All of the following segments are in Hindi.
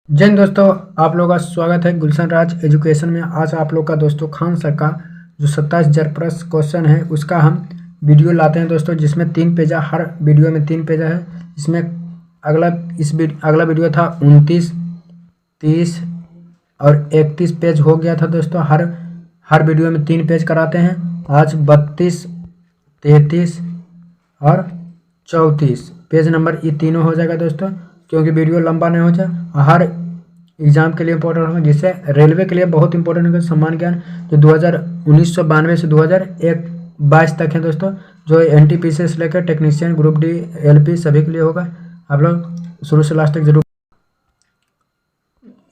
जय हिंद दोस्तों, आप लोगों का स्वागत है गुलशन राज एजुकेशन में। आज आप लोग का दोस्तों खान सर का जो 27 प्रश्न क्वेश्चन है उसका हम वीडियो लाते हैं दोस्तों, जिसमें 3 पेजा, हर वीडियो में 3 पेजा है। इसमें अगला वीडियो था 29, 30 और 31 पेज हो गया था दोस्तों। हर वीडियो में 3 पेज कराते हैं। आज 32, 33 और 34 पेज नंबर ये तीनों हो जाएगा दोस्तों, क्योंकि वीडियो लंबा नहीं हो जाए। हर एग्जाम के लिए इंपॉर्टेंट होगा, जिससे रेलवे के लिए बहुत इंपॉर्टेंट होगा। सम्मान ज्ञान जो 1992 से 2022 तक है दोस्तों, जो NTPC से लेकर टेक्नीशियन, ग्रुप डी, LP सभी के लिए होगा। आप लोग शुरू से लास्ट तक जरूर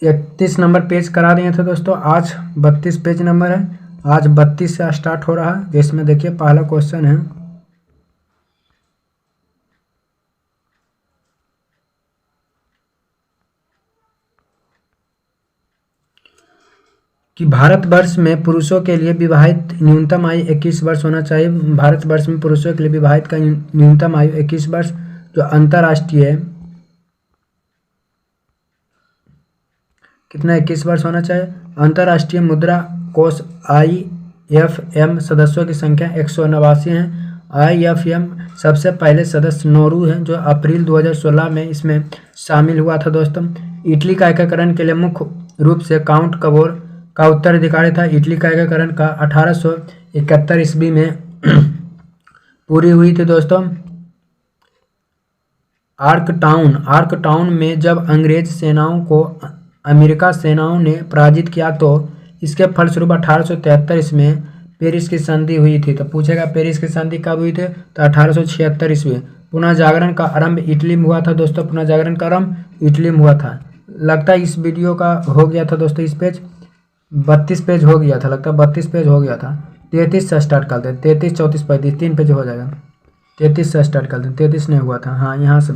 31 नंबर पेज करा दिए थे दोस्तों। आज 32 पेज नंबर है। आज 32 से स्टार्ट हो रहा है, जिसमें देखिए पहला क्वेश्चन है कि भारतवर्ष में पुरुषों के लिए विवाहित न्यूनतम आयु 21 वर्ष होना चाहिए। भारतवर्ष में पुरुषों के लिए विवाहित का न्यूनतम आयु 21 वर्ष जो अंतर्राष्ट्रीय है, कितना 21 वर्ष होना चाहिए। अंतर्राष्ट्रीय मुद्रा कोष IFM सदस्यों की संख्या 189 है। IFM सबसे पहले सदस्य नोरू है, जो अप्रैल 2016 में इसमें शामिल हुआ था दोस्तों। इटली का एकीकरण के लिए मुख्य रूप से काउंट कबोर का उत्तराधिकारी था। इटली का एकीकरण का 1871 ईस्वी में पूरी हुई थी दोस्तों। आर्क टाउन में जब अंग्रेज सेनाओं को अमेरिका सेनाओं ने पराजित किया, तो इसके फलस्वरूप 1873 ईस्वी में पेरिस की संधि हुई थी। तो पूछेगा पेरिस की संधि कब हुई थी, तो 1876 ईस्वी। पुनः जागरण का आरंभ इटली में हुआ था दोस्तों। पुनः जागरण का आरंभ इटली में हुआ था। लगता है इस वीडियो का हो गया था दोस्तों। इस पेज 32 पेज हो गया था, लगता है 32 पेज हो गया था। 33 से स्टार्ट करते हैं। 33, 34, 35 3 पेज हो जाएगा। 33 से स्टार्ट करते हैं। 33 नहीं हुआ था, हाँ यहाँ से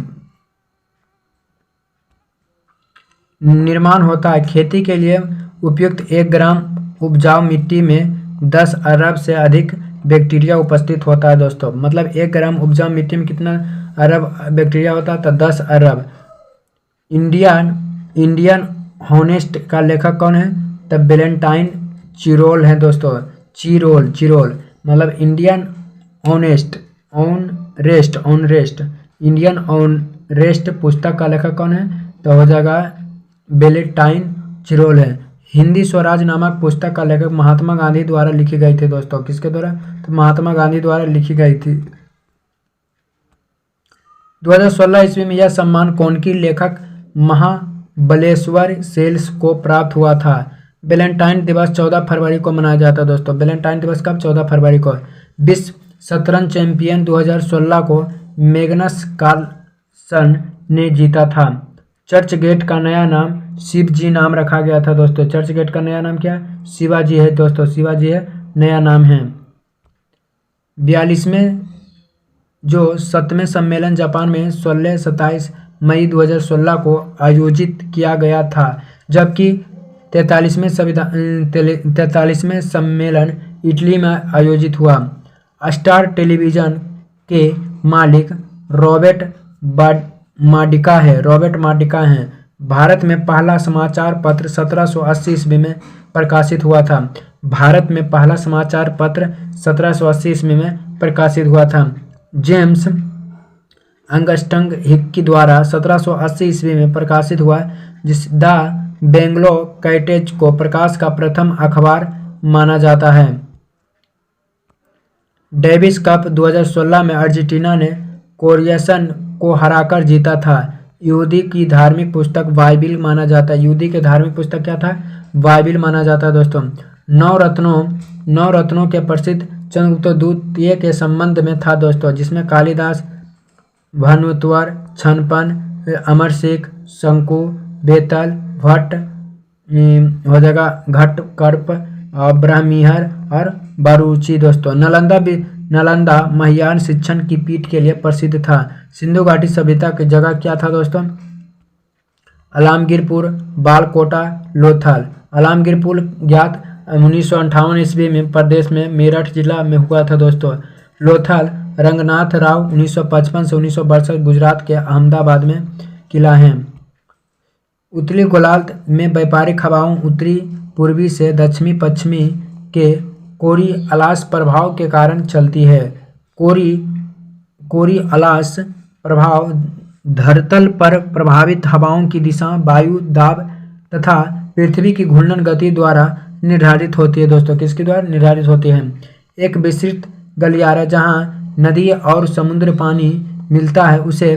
निर्माण होता है। खेती के लिए उपयुक्त 1 ग्राम उपजाऊ मिट्टी में 10 अरब से अधिक बैक्टीरिया उपस्थित होता है दोस्तों। मतलब 1 ग्राम उपजाऊ मिट्टी में कितना अरब बैक्टीरिया होता है, तो 10 अरब। इंडियन हॉनेस्ट का लेखक कौन है, तब वैलेंटाइन चिरोल है दोस्तों। चिरोल मतलब इंडियन ऑनरेस्ट इंडियन ऑनरेस्ट पुस्तक का लेखक कौन है, तो हो जाएगा वैलेंटाइन चिरोल है। हिंदी स्वराज नामक पुस्तक का लेखक महात्मा गांधी द्वारा लिखी गई थी दोस्तों। किसके द्वारा, तो महात्मा गांधी द्वारा लिखी गई थी। 2016 ईस्वी में यह सम्मान कौन की लेखक महाबलेश्वर सेल्स को प्राप्त हुआ था। वैलेंटाइन दिवस 14 फरवरी को मनाया जाता है दोस्तों। वैलेंटाइन दिवस कब, 14 फरवरी को। विश्व शतरंज चैंपियन 2016 को मैग्नस कार्लसन ने जीता था। चर्च गेट का नया नाम शिवजी नाम रखा गया था दोस्तों। चर्च गेट का नया नाम क्या है, शिवाजी है दोस्तों। शिवाजी है नया नाम है। 42वें जो 7वें सम्मेलन जापान में 16-27 मई 2016 को आयोजित किया गया था, जबकि 43वें सम्मेलन इटली में आयोजित हुआ। स्टार टेलीविजन के मालिक रॉबर्ट मार्डिका हैं। भारत में पहला समाचार पत्र 1780 ईस्वी में प्रकाशित हुआ था। भारत में पहला समाचार पत्र 1780 ईस्वी में प्रकाशित हुआ था। जेम्स अंगस्टंग हिक्की द्वारा 1780 ईस्वी में प्रकाशित हुआ, जिस द बेंगलो कैटेज को प्रकाश का प्रथम अखबार माना जाता है। डेविस कप 2016 में अर्जेंटीना ने कोरियासन को हराकर जीता था। यहूदी की धार्मिक पुस्तक बाइबिल माना जाता है। यहूदी की धार्मिक पुस्तक क्या था, बाइबिल माना जाता है दोस्तों। नौ रत्नों के प्रसिद्ध चंद्रगुप्त द्वितीय के संबंध में था दोस्तों, जिसमें कालिदास, भानुत्वर, छनपन, अमर सिख, शंकु, बेतल, भट्ट हो जाएगा, घटकर्प, ब्राह्मीहर और बारूची दोस्तों। नालंदा महायान शिक्षण की पीठ के लिए प्रसिद्ध था। सिंधु घाटी सभ्यता की जगह क्या था दोस्तों, आलमगीरपुर, बालकोटा, लोथल। आलमगीरपुर ज्ञात 1958 ईस्वी में प्रदेश में मेरठ जिला में हुआ था दोस्तों। लोथल रंगनाथ राव 1955 से 1962 गुजरात के अहमदाबाद में किला है। उत्तरी गोलार्ध में व्यापारिक हवाओं उत्तरी पूर्वी से दक्षिणी पश्चिमी के कोरिअलास प्रभाव के कारण चलती है। कोरिअलास प्रभाव धरातल पर प्रभावित हवाओं की दिशा वायु दाब तथा पृथ्वी की घूर्णन गति द्वारा निर्धारित होती है। दोस्तों किसके द्वारा निर्धारित होती है? एक विस्तृत गलियारा जहाँ नदी और समुद्र पानी मिलता है उसे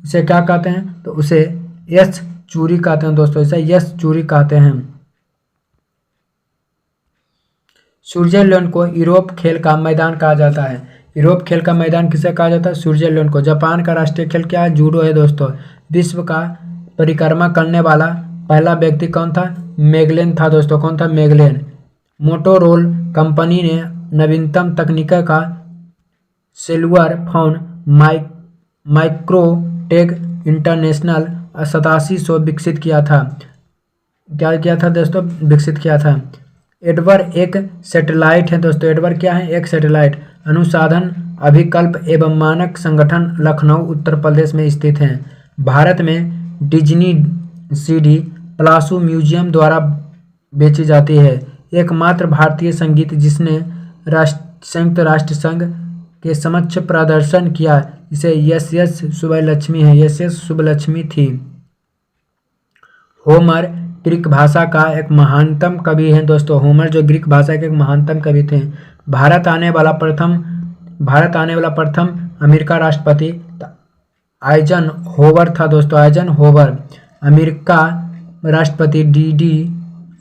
क्या कहते हैं? तो उसे यश चूरी कहते हैं दोस्तों, इसे यश चूरी कहते हैं। स्विट्जरलैंड को यूरोप खेल का मैदान कहा जाता है। यूरोप खेल का मैदान किसे कहा जाता है? स्विट्जरलैंड को। जापान का राष्ट्रीय खेल क्या है? जूडो है दोस्तों। विश्व का परिक्रमा करने वाला पहला व्यक्ति कौन था? मैगेलन था दोस्तों। कौन था? मैगेलन। मोटोरोला कंपनी ने नवीनतम तकनीक का सेलुलर फोन माइक्रोटेक इंटरनेशनल 8700 विकसित किया था। क्या किया था दोस्तों? विकसित किया था। एडवर एक सैटेलाइट है दोस्तों। एडवर क्या है? एक सैटेलाइट अनुसंधान अभिकल्प एवं मानक संगठन लखनऊ उत्तर प्रदेश में स्थित है। भारत में डिज्नी सीडी प्लासू म्यूजियम द्वारा बेची जाती है। एकमात्र भारतीय संगीत जिसने संयुक्त राष्ट्र संघ के समक्ष प्रदर्शन किया इसे एस सुब्बलक्ष्मी है। एस सुब्बलक्ष्मी थी। होमर ग्रीक भाषा का एक महानतम कवि है दोस्तों। होमर जो ग्रीक भाषा के एक महानतम कवि थे। भारत आने वाला प्रथम अमेरिका राष्ट्रपति आइजन होवर था दोस्तों। Eisenhower. अमेरिका राष्ट्रपति डी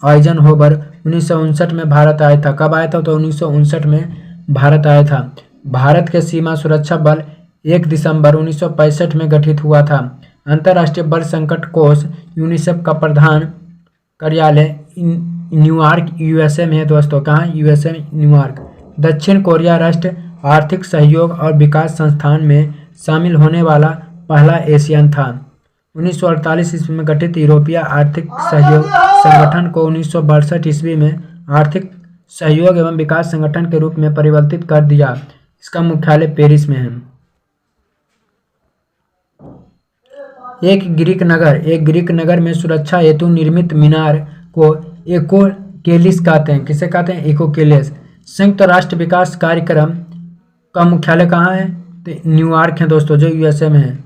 आइजन होवर 1959 में भारत आया था। कब आया था? तो 1959 में भारत आया था। भारत के सीमा सुरक्षा बल 1 दिसंबर 1965 में गठित हुआ था। अंतर्राष्ट्रीय बल संकट कोष यूनिसेफ का प्रधान कार्यालय न्यूयॉर्क यूएसए में है दोस्तों। कहाँ? USA New York. दक्षिण कोरिया राष्ट्र आर्थिक सहयोग और विकास संस्थान में शामिल होने वाला पहला एशियन था। 1948 ईस्वी में गठित यूरोपीय आर्थिक सहयोग संगठन को 1962 ईस्वी में आर्थिक सहयोग एवं विकास संगठन के रूप में परिवर्तित कर दिया। इसका मुख्यालय पेरिस में है। एक ग्रीक नगर में सुरक्षा हेतु निर्मित मीनार को एकोकेलिस कहते हैं। किसे कहते हैं? एकोकेलिस। संयुक्त राष्ट्र विकास कार्यक्रम का मुख्यालय कहाँ है? तो न्यूयॉर्क है दोस्तों, जो यूएसए में है।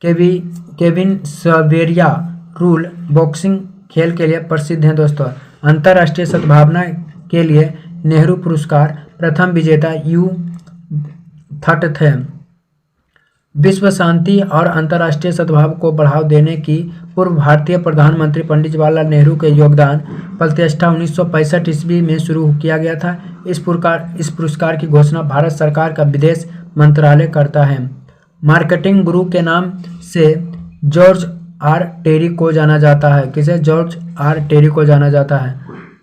केविन सवेरिया रूल बॉक्सिंग खेल के लिए प्रसिद्ध हैं दोस्तों। अंतर्राष्ट्रीय सद्भावना के लिए नेहरू पुरस्कार प्रथम विजेता यू थट थे। विश्व शांति और अंतर्राष्ट्रीय सद्भाव को बढ़ावा देने की पूर्व भारतीय प्रधानमंत्री पंडित जवाहरलाल नेहरू के योगदान प्रतिष्ठा 1965 ईस्वी में शुरू किया गया था। इस पुरस्कार की घोषणा भारत सरकार का विदेश मंत्रालय करता है। मार्केटिंग गुरु के नाम से जॉर्ज आर टेरी को जाना जाता है। किसे? जॉर्ज आर टेरी को जाना जाता है।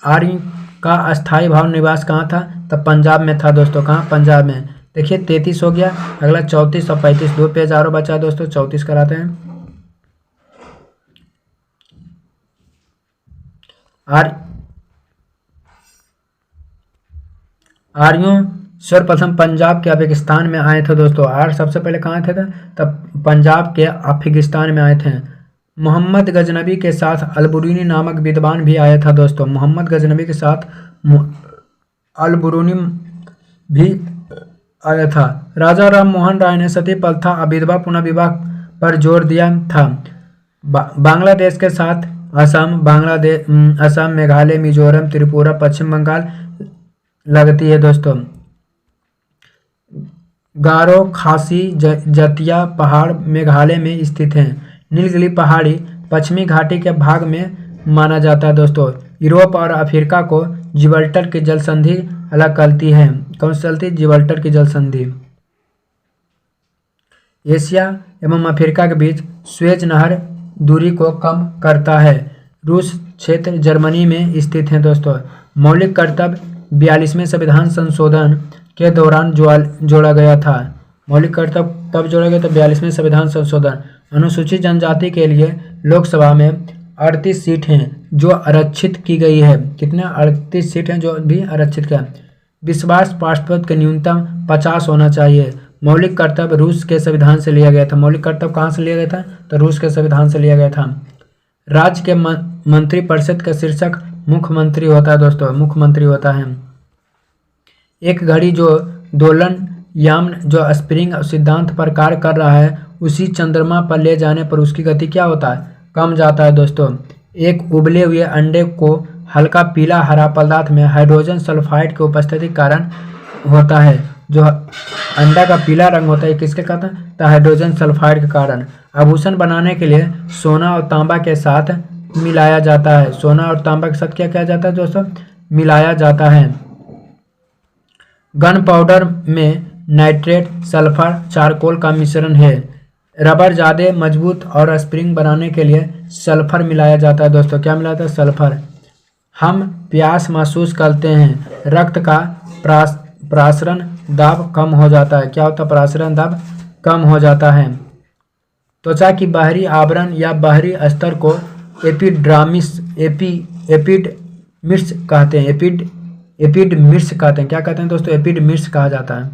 आर्य का अस्थायी भाव निवास कहाँ था? तब पंजाब में था दोस्तों। कहाँ? पंजाब में। देखिए 33 हो गया, अगला 34 और 35 2 पेज और बचा दोस्तों। 34 कराते हैं। आर्यों सर्वप्रथम पंजाब के अफगानिस्तान में आए थे दोस्तों। आर्य सबसे पहले कहाँ थे? तब पंजाब के अफगानिस्तान में आए थे। मोहम्मद गजनबी के साथ अलबरूनी नामक विद्वान भी आया था दोस्तों। मोहम्मद गजनबी के साथ अलबरूनी भी आया था। राजा राम मोहन राय ने सती प्रथा और विधवा पुनर्विवाह पर जोर दिया था। बांग्लादेश के साथ असम, मेघालय, मिजोरम, त्रिपुरा, पश्चिम बंगाल लगती है दोस्तों। गारो खासी जतिया पहाड़ मेघालय में स्थित हैं। नीलगिरी पहाड़ी पश्चिमी घाटी के भाग में माना जाता है दोस्तों। यूरोप और अफ्रीका को जिब्राल्टर की जल संधि अलग करती है। कौन सी चलती? जिब्राल्टर की जल संधि। एशिया एवं अफ्रीका के बीच स्वेज नहर दूरी को कम करता है। रूस क्षेत्र जर्मनी में स्थित है दोस्तों। मौलिक कर्तव्य 42वें संविधान संशोधन के दौरान जोड़ा गया था। मौलिक कर्तव्य कब जोड़ा गया था? 42वें संविधान संशोधन। अनुसूचित जनजाति के लिए लोकसभा में 38 सीट हैं जो आरक्षित की गई है। कितने? 38 सीट हैं जो भी आरक्षित का। विश्वास पासपोर्ट का न्यूनतम 50 होना चाहिए। मौलिक कर्तव्य रूस के संविधान से लिया गया था। मौलिक कर्तव्य कहाँ से लिया गया था? तो रूस के संविधान से लिया गया था। राज्य के मंत्रिपरिषद का शीर्षक मुख्यमंत्री होता है दोस्तों, मुख्यमंत्री होता है। एक घड़ी जो दोलन याम जो स्प्रिंग सिद्धांत पर कार्य कर रहा है, उसी चंद्रमा पर ले जाने पर उसकी गति क्या होता है, कम जाता है दोस्तों। एक उबले हुए अंडे को हल्का पीला हरा पदार्थ में हाइड्रोजन सल्फाइड की उपस्थिति के कारण होता है। जो अंडा का पीला रंग होता है किसके कारण, तो हाइड्रोजन सल्फाइड के कारण। आभूषण बनाने के लिए सोना और तांबा के साथ मिलाया जाता है। सोना और तांबा के साथ क्या किया जाता है दोस्तों, मिलाया जाता है। गन पाउडर में नाइट्रेट, सल्फर, चारकोल का मिश्रण है। रबर ज़्यादा मजबूत और स्प्रिंग बनाने के लिए सल्फर मिलाया जाता है दोस्तों। क्या मिलाया जाता है, सल्फर। हम प्यास महसूस करते हैं, रक्त का प्रासरण दाब कम हो जाता है। क्या होता है, प्रासरण दाब कम हो जाता है। त्वचा की बाहरी आवरण या बाहरी स्तर को एपिडर्मिस एपिडर्मिस कहते हैं। एपिडर्मिस कहते हैं। क्या कहते हैं दोस्तों, एपिडर्मिस कहा जाता है।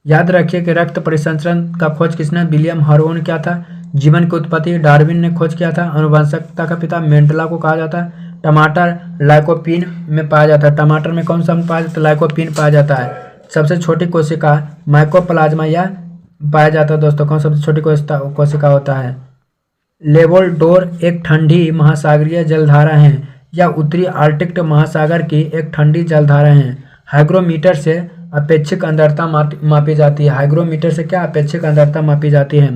याद रखिए कि रक्त परिसंचरण का खोज किसने, विलियम हार्वोन किया था। जीवन की उत्पत्ति डार्विन ने खोज किया था। आनुवंशिकता का पिता मेंडला को कहा जाता है। टमाटर लाइकोपीन में पाया जाता है। टमाटर में कौन सा पाया जाता है, लाइकोपीन पाया जाता है। सबसे छोटी कोशिका माइकोप्लाज्मा या पाया जाता है दोस्तों। कौन सबसे छोटी कोशिका होता है, लेवोडोर एक ठंडी महासागरीय जलधारा है या उत्तरी आर्कटिक महासागर की एक ठंडी जलधारा है। हाइग्रोमीटर से अपेक्षिक आर्द्रता मापी जाती है। हाइग्रोमीटर से क्या, अपेक्षिक आर्द्रता मापी जाती है।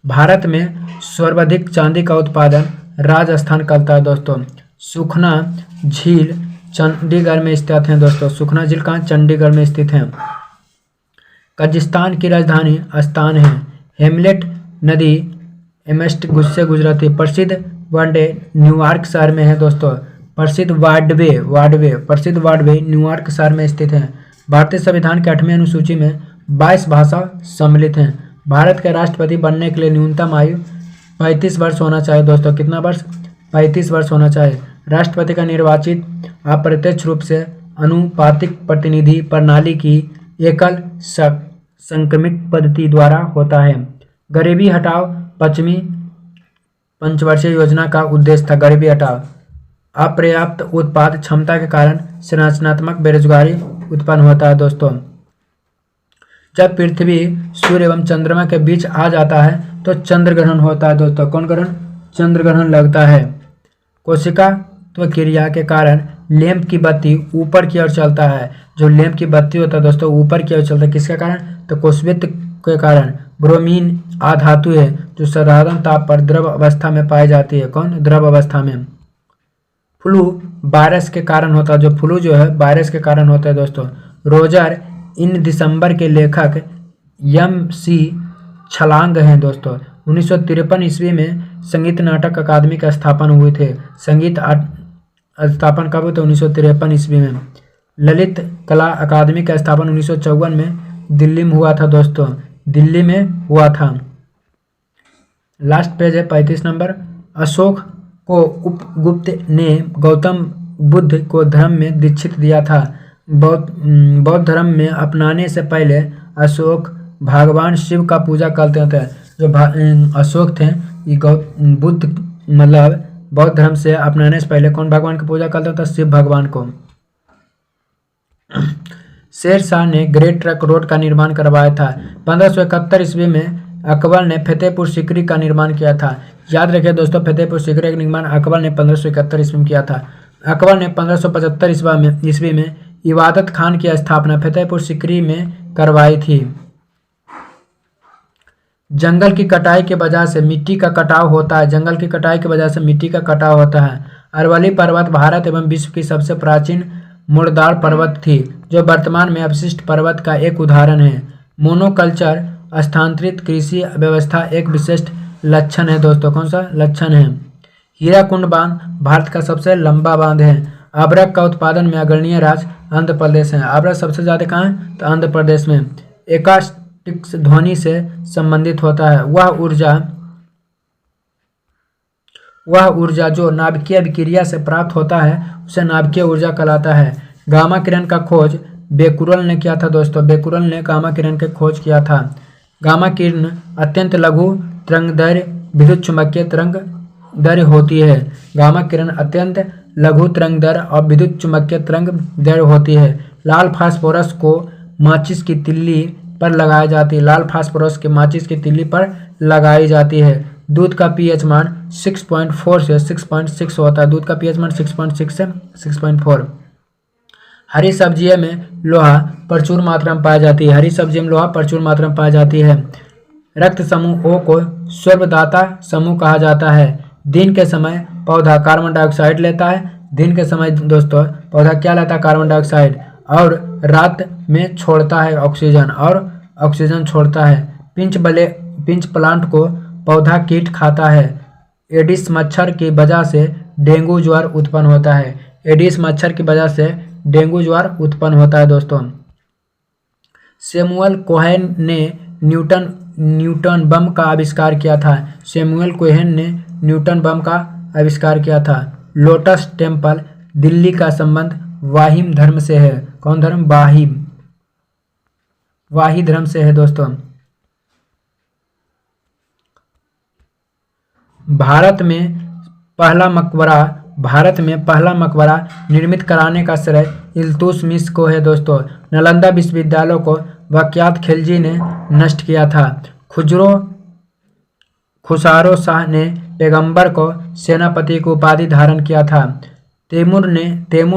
भारत में सर्वाधिक चांदी का उत्पादन राजस्थान करता है दोस्तों। सुखना झील चंडीगढ़ में स्थित है दोस्तों। सुखना झील कहाँ, चंडीगढ़ में स्थित है। कजाकिस्तान की राजधानी अस्तान है। हेमलेट नदी एम्स्ट से गुजरती। प्रसिद्ध वाडवे न्यूयॉर्क शहर में है दोस्तों। प्रसिद्ध वाडवे न्यूयॉर्क शहर में स्थित है। भारतीय संविधान के 8वें अनुसूची में 22 भाषा सम्मिलित हैं। भारत के राष्ट्रपति बनने के लिए न्यूनतम आयु 35 वर्ष होना चाहिए दोस्तों। कितना वर्ष, 35 वर्ष होना चाहिए। राष्ट्रपति का निर्वाचित अप्रत्यक्ष रूप से अनुपातिक प्रतिनिधि प्रणाली की एकल संक्रमित पद्धति द्वारा होता है। गरीबी हटाओ पश्चिमी पंचवर्षीय योजना का उद्देश्य था, गरीबी हटाओ। अपर्याप्त उत्पाद क्षमता के कारण संरचनात्मक बेरोजगारी उत्पन्न होता है दोस्तों। जब पृथ्वी सूर्य एवं चंद्रमा के बीच आ जाता है तो चंद्र ग्रहण होता है दोस्तों। कौन ग्रहण, चंद्र ग्रहण लगता है। कोशिका तो क्रिया के कारण लैंप की बत्ती ऊपर की ओर चलता है। जो लैंप की बत्ती होता है दोस्तों ऊपर की ओर चलता है, किसके कारण, तो कोशवित्त के कारण। ब्रोमीन आधातु है जो साधारण ताप पर द्रव अवस्था में पाई जाती है। कौन, द्रव अवस्था में। फ्लू वायरस के कारण होता है। जो फ्लू जो है वायरस के कारण होता है दोस्तों। रोजर इन दिसंबर के लेखक MC छलांग हैं दोस्तों। 1953 ईस्वी में संगीत नाटक अकादमी का स्थापन हुए थे। संगीत स्थापन कब हुआ था, 1953 ईस्वी में। ललित कला अकादमी का स्थापन 1954 में दिल्ली में हुआ था दोस्तों। दिल्ली में हुआ था। लास्ट पेज है 35 नंबर। अशोक को उपगुप्त ने गौतम बुद्ध को धर्म में दीक्षित दिया था। बौद्ध धर्म में अपनाने से पहले अशोक भगवान शिव का पूजा करते थे। जो अशोक थे ये बुद्ध मतलब बौद्ध धर्म से अपनाने से पहले कौन भगवान की पूजा करता था, शिव भगवान को। शेर शाह ने ग्रेट ट्रंक रोड का निर्माण करवाया था। 1571 ईस्वी में अकबर ने फतेहपुर सीकरी का निर्माण किया था। याद रखिए दोस्तों, फतेहपुर सीकरी का निर्माण अकबर ने 1571 ईस्वी में किया था। अकबर ने 1575 ईस्वी में इबादत खान की स्थापना फतेहपुर सीकरी में करवाई थी। जंगल की कटाई के वजह से मिट्टी का कटाव होता है। जंगल की कटाई की वजह से मिट्टी का कटाव होता है। अरवली पर्वत भारत एवं विश्व की सबसे प्राचीन मुड़दार पर्वत थी, जो वर्तमान में अवशिष्ट पर्वत का एक उदाहरण है। मोनोकल्चर स्थानांतरित कृषि व्यवस्था एक विशिष्ट लक्षण है दोस्तों। कौन सा लक्षण है? हीराकुंड बांध भारत का सबसे लंबा बांध है। अबरक का उत्पादन में अग्रणीय राज्य आंध्र प्रदेश है। अबरक सबसे ज़्यादा कहाँ है? तो आंध्र प्रदेश में। एकास्टिक्स ध्वनि से संबंधित होता है। वह ऊर्जा जो नाभिकीय विक्रिया से प्राप्त होता है उसे नाभिकीय ऊर्जा कहलाता है। गामा किरण का खोज बेकुरल ने किया था दोस्तों। बेकुरल ने गामा किरण की खोज किया था। गामा किरण अत्यंत लघु तरंगदैर्घ्य विद्युत चुम्बकीय तरंगदैर्घ्य होती है। गामा किरण अत्यंत लघु तरंगदैर्घ्य और विद्युत चुम्बकीय तरंगदैर्घ्य होती है। लाल फास्फोरस को माचिस की तिल्ली पर लगाई जाती है। लाल फास्फोरस के माचिस की तिल्ली पर लगाई जाती है। दूध का पीएच मान 6.4 से 6.6 होता है। दूध का पीएच मान 6.6 से 6.4। हरी सब्जियों में लोहा प्रचुर मात्रा में पाई जाती है। हरी सब्जियों में लोहा प्रचुर मात्रा में पाई जाती है। रक्त समूह ओ को स्वर्वदाता समूह कहा जाता है। दिन के समय पौधा कार्बन डाइऑक्साइड लेता है। दिन के समय दोस्तों पौधा क्या लेता है? Carbon dioxide. और रात में छोड़ता है ऑक्सीजन, और ऑक्सीजन छोड़ता है। पिंच प्लांट को पौधा कीट खाता है। एडिस मच्छर की वजह से डेंगू ज्वर उत्पन्न होता है। एडिस मच्छर की वजह से डेंगू ज्वर उत्पन्न होता है दोस्तों। सैमुअल कोहेन ने न्यूटन बम का आविष्कार किया था। सैमुअल कोहेन ने न्यूटन बम का आविष्कार किया था। लोटस टेम्पल दिल्ली का संबंध वाहिम धर्म से है। कौन धर्म? वाही धर्म से है दोस्तों। भारत में पहला मकबरा निर्मित कराने का श्रेय इल्तुतमिश को है दोस्तों। नालंदा विश्वविद्यालय को वक़ियात खिलजी ने नष्ट किया था। खुसरो शाह ने पैगंबर को सेनापति की उपाधि धारण किया था। तैमूर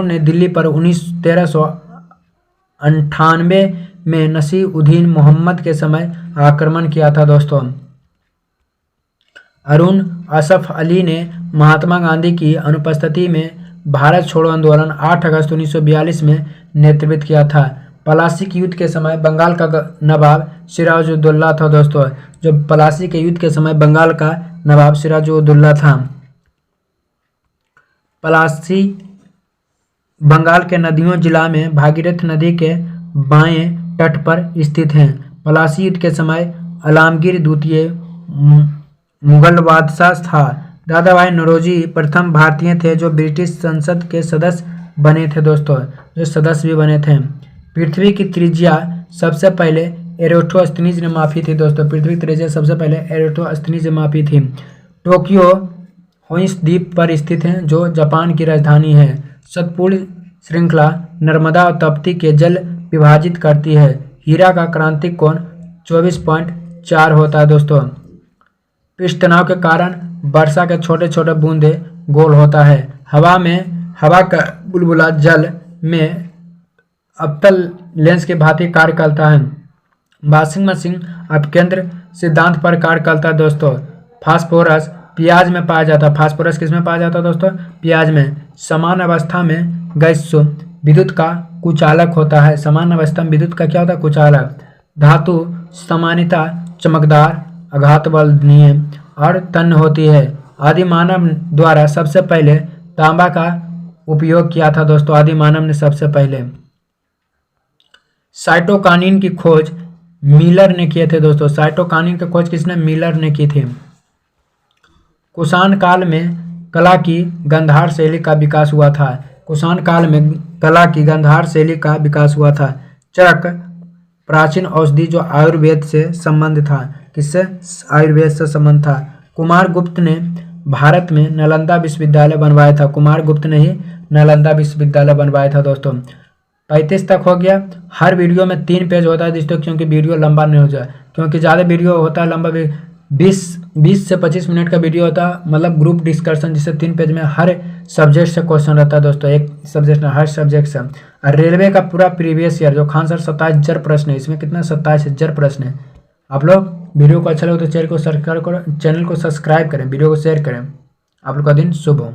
ने दिल्ली पर 1398 में नसीरुद्दीन मोहम्मद के समय आक्रमण किया था दोस्तों। अरुण असफ अली ने महात्मा गांधी की अनुपस्थिति में भारत छोड़ो आंदोलन 8 अगस्त 1942 में नेतृत्व किया था। पलासी के युद्ध के समय बंगाल का नवाब सिराजुद्दौला था दोस्तों। जो पलासी के युद्ध के समय बंगाल का नवाब सिराजुद्दौला था। पलासी बंगाल के नदियों जिला में भागीरथ नदी के बाएं तट पर स्थित है। पलासी युद्ध के समय आलमगीर द्वितीय मुगल बादशाह था। दादा भाई नौरोजी प्रथम भारतीय थे जो ब्रिटिश संसद के सदस्य बने थे दोस्तों, जो सदस्य भी बने थे। पृथ्वी की त्रिज्या सबसे पहले एरोस्टोस्थनीज ने मापी थी दोस्तों। पृथ्वी की त्रिज्या सबसे पहले एरोस्टोस्थनीज ने मापी थी। टोक्यो होइस द्वीप पर स्थित है जो जापान की राजधानी है। सतपुड़ा श्रृंखला नर्मदा और ताप्ती के जल विभाजित करती है। हीरा का क्रांतिक कोण 24.4 होता है दोस्तों। पृष्ठ तनाव के कारण वर्षा के छोटे छोटे बूंदे गोल होता है। हवा का बुलबुला जल में अवतल लेंस के भांति कार्य करता है। वाशिंग मशीन अपकेंद्र सिद्धांत पर कार्य करता है दोस्तों। फास्फोरस प्याज में पाया जाता है। फास्फोरस किस में पाया जाता है दोस्तों? प्याज में। समान अवस्था में गैसों विद्युत का कुचालक होता है। समान अवस्था में विद्युत का क्या होता है? कुचालक। धातु सामान्यतः चमकदार, आघातवर्धनीय और तन्य होती है। आदि मानव द्वारा सबसे पहले तांबा का उपयोग किया था दोस्तों। आदि मानव ने सबसे पहले। साइटोकाइनिन की खोज मिलर ने किए थे दोस्तों। साइटोकाइनिन की खोज किसने? मिलर ने की थी। कुषाण काल में कला की गांधार शैली का विकास हुआ था। कुषाण काल में कला की गांधार शैली का विकास हुआ था। चरक प्राचीन औषधि जो आयुर्वेद से संबंध था। किससे? आयुर्वेद से संबंध था। कुमार गुप्त ने भारत में नालंदा विश्वविद्यालय बनवाया था। कुमार गुप्त ने ही नालंदा विश्वविद्यालय बनवाया था दोस्तों। 35 तक हो गया। हर वीडियो में 3 पेज होता है दोस्तों, क्योंकि वीडियो लंबा नहीं हो जाए। क्योंकि ज़्यादा वीडियो होता है लंबा, 20 से 25 मिनट का वीडियो होता है, मतलब ग्रुप डिस्कशन, जिससे 3 पेज में हर सब्जेक्ट से क्वेश्चन रहता है दोस्तों। एक सब्जेक्ट ना, हर सब्जेक्ट से। और रेलवे का पूरा प्रीवियस ईयर जो खान सर 27,000 प्रश्न है, इसमें कितना 27,000 प्रश्न है। आप लोग वीडियो को अच्छा लगे तो चैनल को सब्सक्राइब करें, वीडियो को शेयर करें। आप लोग का दिन शुभ हो।